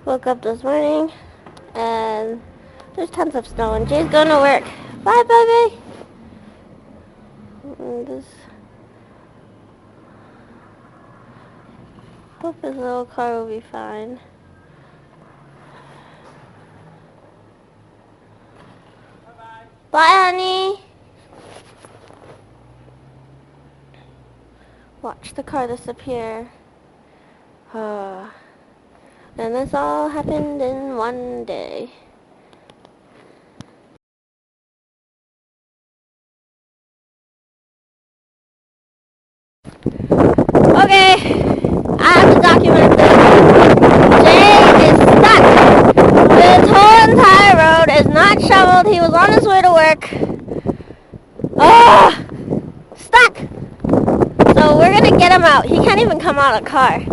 Woke up this morning and there's tons of snow and Jay's going to work. Bye, baby. Hope his little car will be fine. Bye, honey. Watch the car disappear. And this all happened in one day. Okay, I have to document this. Jay is stuck. This whole entire road is not shoveled. He was on his way to work. Stuck. So we're gonna get him out. He can't even come out of the car.